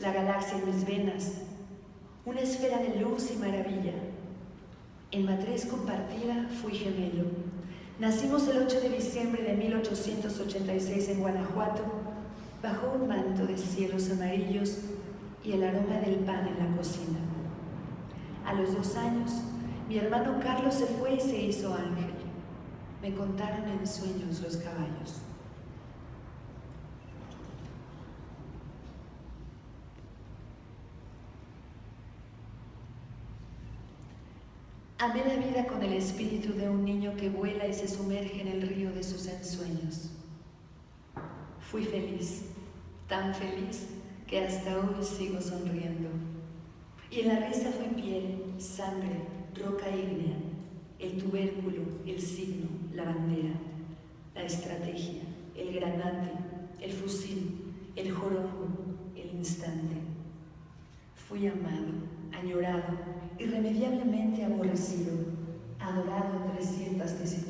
la galaxia en mis venas, una esfera de luz y maravilla. En matriz compartida fui gemelo. Nacimos el 8 de diciembre de 1886 en Guanajuato, bajo un manto de cielos amarillos y el aroma del pan en la cocina. A los 2 años, mi hermano Carlos se fue y se hizo ángel. Me contaron en sueños los caballos. Amé la vida con el espíritu de un niño que vuela y se sumerge en el río de sus ensueños. Fui feliz, tan feliz que hasta hoy sigo sonriendo. Y en la risa fui piel, sangre, roca ígnea, el tubérculo, el signo, la bandera, la estrategia, el granate, el fusil, el jorongo, el instante. Fui amado, añorado, irremediablemente aborrecido, adorado en 300 tesituras.